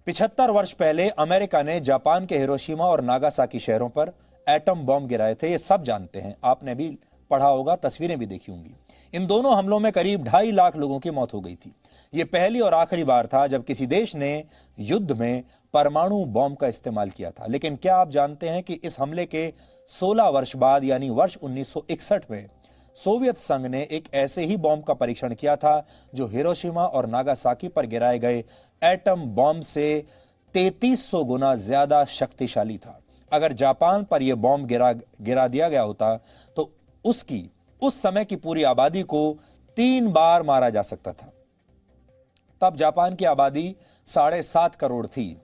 75 वर्ष पहले अमेरिका ने जापान के हिरोशिमा और नागासाकी शहरों पर एटम बॉम्ब गिराए थे। ये सब जानते हैं, आपने भी पढ़ा होगा, तस्वीरें भी देखी होंगी। इन दोनों हमलों में करीब 2.5 लाख लोगों की मौत हो गई थी। ये पहली और आखिरी बार था जब किसी देश ने युद्ध में परमाणु बॉम्ब का इस्तेमाल किया था। लेकिन क्या आप जानते हैं कि इस हमले के 16 वर्ष बाद यानी वर्ष 1961 में सोवियत संघ ने एक ऐसे ही बॉम्ब का परीक्षण किया था जो हिरोशिमा और नागासाकी पर गिराए गए एटम बॉम्ब से 3300 गुना ज्यादा शक्तिशाली था। अगर जापान पर यह बॉम्ब गिरा दिया गया होता तो उसकी उस समय की पूरी आबादी को 3 बार मारा जा सकता था। तब जापान की आबादी 7.5 करोड़ थी।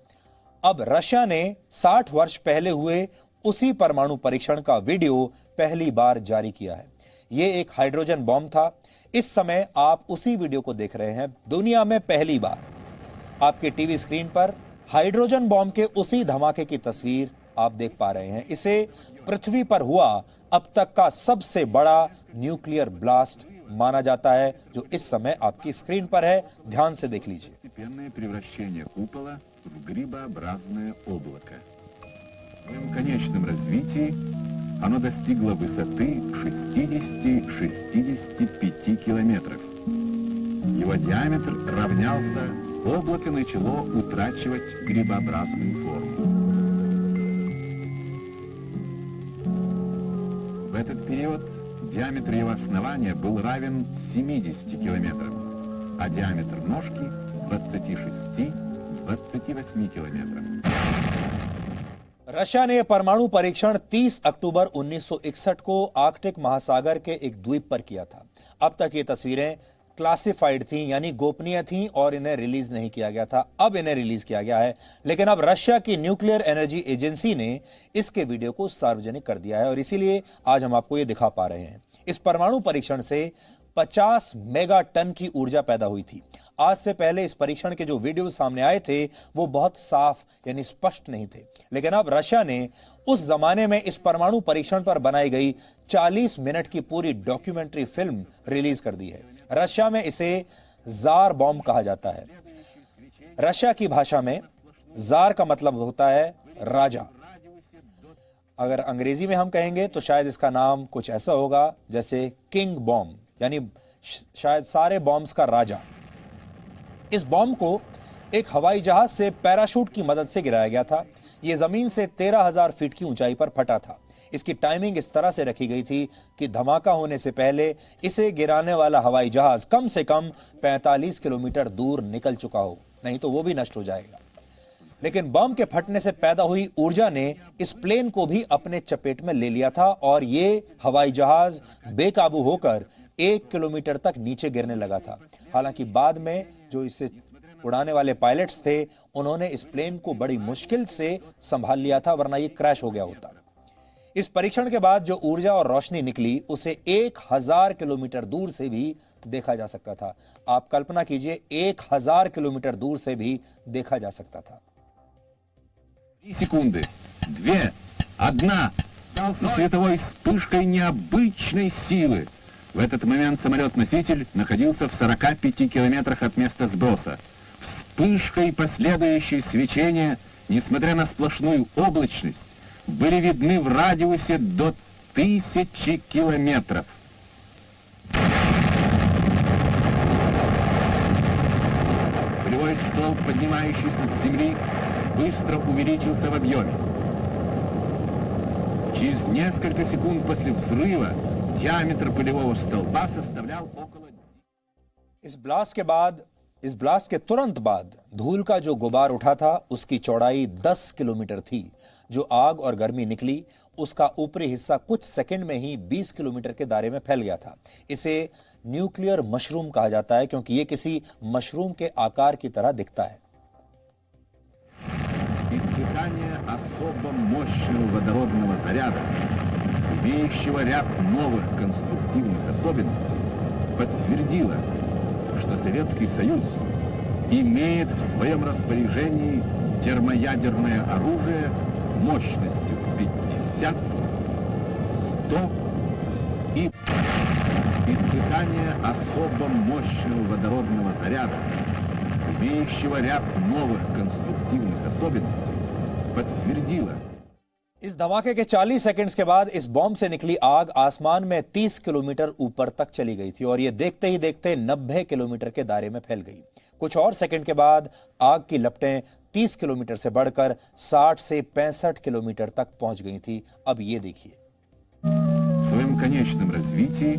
अब रशिया ने 60 वर्ष पहले हुए उसी परमाणु परीक्षण का वीडियो पहली बार जारी किया है। यह एक हाइड्रोजन बॉम्ब था। इस समय आप उसी वीडियो को देख रहे हैं। दुनिया में पहली बार आपके टीवी स्क्रीन पर हाइड्रोजन बॉम्ब के उसी धमाके की तस्वीर आप देख पा रहे हैं। इसे पृथ्वी पर हुआ अब तक का सबसे बड़ा न्यूक्लियर ब्लास्ट माना जाता है, जो इस समय आपकी स्क्रीन पर है। ध्यान से देख लीजिए। превращение купола в грибообразное облако. В своем конечном развитии оно достигло высоты 60-65 километров. Его диаметр равнялся, облако начало утрачивать грибообразную форму. В этот период диаметр его основания был равен 70 километрам, а диаметр ножки 26-28 километрам. रशिया ने परमाणु परीक्षण 30 अक्टूबर 1961 को आर्कटिक महासागर के एक द्वीप पर किया था। अब तक ये तस्वीरें क्लासिफाइड थीं, यानी गोपनीय थीं और इन्हें रिलीज नहीं किया गया था। अब इन्हें रिलीज किया गया है, लेकिन अब रशिया की न्यूक्लियर एनर्जी एजेंसी ने इसके वीडियो को सार्वजनिक कर दिया है और इसीलिए आज हम आपको ये दिखा पा रहे हैं। इस परमाणु परीक्षण से 50 मेगा टन की ऊर्जा पैदा हुई थी। आज से पहले इस परीक्षण के जो वीडियो सामने आए थे वो बहुत साफ यानी स्पष्ट नहीं थे, लेकिन अब रशिया ने उस जमाने में इस परमाणु परीक्षण पर बनाई गई 40 मिनट की पूरी डॉक्यूमेंट्री फिल्म रिलीज कर दी है। रशिया में इसे जार बॉम्ब कहा जाता है। रशिया की भाषा में जार का मतलब होता है राजा। अगर अंग्रेजी में हम कहेंगे तो शायद इसका नाम कुछ ऐसा होगा जैसे किंग बॉम्ब, यानी शायद सारे बॉम्ब्स का राजा। इस बॉम्ब को एक हवाई जहाज से पैराशूट की मदद से गिराया गया था। यह जमीन से 13,000 फीट की ऊंचाई पर फटा था। इसकी टाइमिंग इस तरह से रखी गई थी कि धमाका होने से पहले इसे गिराने वाला हवाई जहाज कम से कम 45 किलोमीटर दूर निकल चुका हो, नहीं तो वो भी नष्ट हो जाएगा। लेकिन बम के फटने से पैदा हुई ऊर्जा ने इस प्लेन को भी अपने चपेट में ले लिया था और ये हवाई जहाज बेकाबू होकर 1 किलोमीटर तक नीचे गिरने लगा था। हालांकि बाद में जो इसे उड़ाने वाले पायलट्स थे उन्होंने इस प्लेन को बड़ी मुश्किल से संभाल लिया था, वरना ये क्रैश हो गया होता। इस परीक्षण के बाद जो ऊर्जा और रोशनी निकली उसे 1000 किलोमीटर दूर से भी देखा जा सकता था। आप कल्पना कीजिए, 1000 किलोमीटर दूर से भी देखा जा सकता था। 3 секунды, 2, 1, дался световой вспышкой необычной силы. В этот момент самолет-носитель находился в 45 километрах от места сброса. Вспышка и последующее свечение, несмотря на сплошную облачность, были видны в радиусе до 1000 километров. Полевой столб, поднимающийся с земли, быстро увеличился в объеме. Через несколько секунд после взрыва диаметр полевого столба составлял около... इस ब्लास्ट के तुरंत बाद धूल का जो गुबार उठा था उसकी चौड़ाई 10 किलोमीटर थी। जो आग और गर्मी निकली उसका ऊपरी हिस्सा कुछ सेकंड में ही 20 किलोमीटर के दायरे में फैल गया था। इसे न्यूक्लियर मशरूम कहा जाता है क्योंकि यह किसी मशरूम के आकार की तरह दिखता है। Испытание особо мощного водородного заряда, имеющего ряд новых конструктивных особенностей, подтвердило, что Советский Союз имеет в своем распоряжении термоядерное оружие мощностью 50, 100 и... Испытание особо мощного водородного заряда, имеющего ряд новых конструктивных особенности подтвердила. इस धमाके के 40 सेकंड्स के बाद इस बॉम्ब से निकली आग आसमान में 30 किलोमीटर ऊपर तक चली गई थी और ये देखते ही देखते 90 किलोमीटर के दायरे में फैल गई। कुछ और सेकंड के बाद आग की लपटें 30 किलोमीटर से बढ़कर 60 से 65 किलोमीटर तक पहुंच गई थी। अब ये देखिए। В своем конечном развитии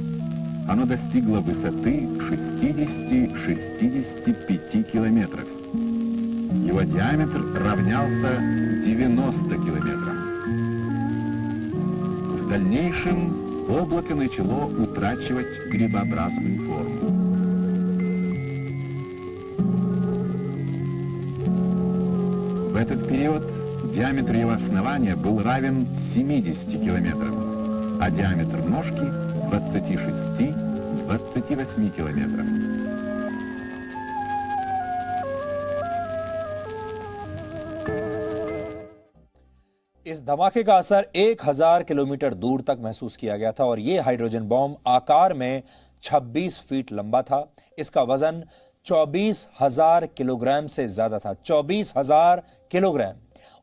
оно достигло высоты 60-65 километров. Его диаметр равнялся 90 километрам. В дальнейшем облако начало утрачивать грибообразную форму. В этот период диаметр его основания был равен 70 километрам, а диаметр ножки 26-28 километрам. इस धमाके का असर 1000 किलोमीटर दूर तक महसूस किया गया था और यह हाइड्रोजन बॉम्ब आकार में 26 फीट लंबा था। इसका वजन 24,000 किलोग्राम से ज्यादा था। 24,000 किलोग्राम।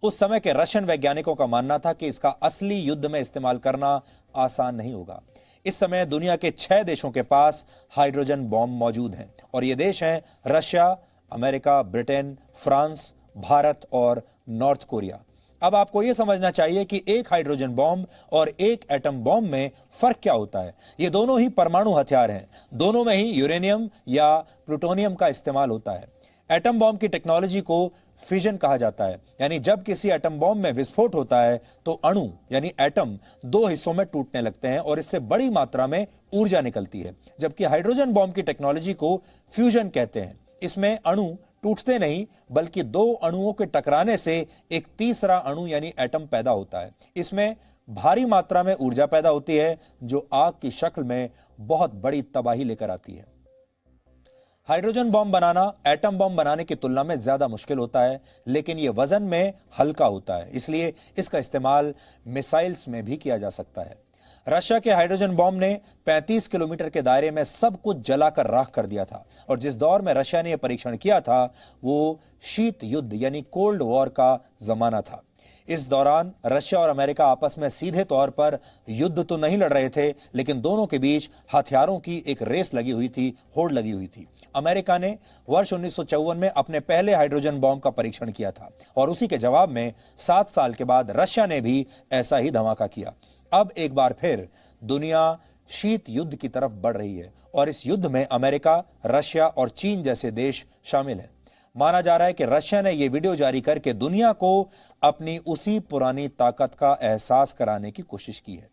उस समय के रशियन वैज्ञानिकों का मानना था कि इसका असली युद्ध में इस्तेमाल करना आसान नहीं होगा। इस समय दुनिया के 6 देशों के पास हाइड्रोजन बॉम्ब मौजूद हैं और ये देश हैं Russia, America, Britain, France, Bharat और नॉर्थ कोरिया। अब आपको यह समझना चाहिए कि एक हाइड्रोजन बॉम्ब और एक एटम बॉम्ब में फर्क क्या होता है। ये दोनों ही परमाणु हथियार हैं। दोनों में ही यूरेनियम या प्लूटोनियम का इस्तेमाल होता है। एटम बॉम्ब की टेक्नोलॉजी को फिजन कहा जाता है, यानी जब किसी एटम बॉम्ब में विस्फोट होता है तो अणु यानी एटम 2 हिस्सों में टूटने लगते हैं और इससे बड़ी मात्रा में ऊर्जा निकलती है। जबकि हाइड्रोजन बॉम्ब की टेक्नोलॉजी को फ्यूजन कहते हैं। इसमें अणु टूटते नहीं बल्कि 2 अणुओं के टकराने से एक तीसरा अणु यानी एटम पैदा होता है। इसमें भारी मात्रा में ऊर्जा पैदा होती है जो आग की शक्ल में बहुत बड़ी तबाही लेकर आती है। हाइड्रोजन बॉम्ब बनाना एटम बॉम्ब बनाने की तुलना में ज्यादा मुश्किल होता है, लेकिन यह वजन में हल्का होता है, इसलिए इसका इस्तेमाल मिसाइल्स में भी किया जा सकता है। रशिया के हाइड्रोजन बॉम्ब ने 35 किलोमीटर के दायरे में सब कुछ जलाकर राख कर दिया था और जिस दौर में रशिया ने यह परीक्षण किया था वो शीत युद्ध यानी कोल्ड वॉर का जमाना था। इस दौरान रशिया और अमेरिका आपस में सीधे तौर पर युद्ध तो नहीं लड़ रहे थे, लेकिन दोनों के बीच हथियारों की एक रेस लगी हुई थी, होड़ लगी हुई थी। अमेरिका ने वर्ष 1954 में अपने पहले हाइड्रोजन बॉम्ब का परीक्षण किया था और उसी के जवाब में 7 साल के बाद रशिया ने भी ऐसा ही धमाका किया। अब एक बार फिर दुनिया शीत युद्ध की तरफ बढ़ रही है और इस युद्ध में अमेरिका, रशिया और चीन जैसे देश शामिल हैं। माना जा रहा है कि रशिया ने यह वीडियो जारी करके दुनिया को अपनी उसी पुरानी ताकत का एहसास कराने की कोशिश की है।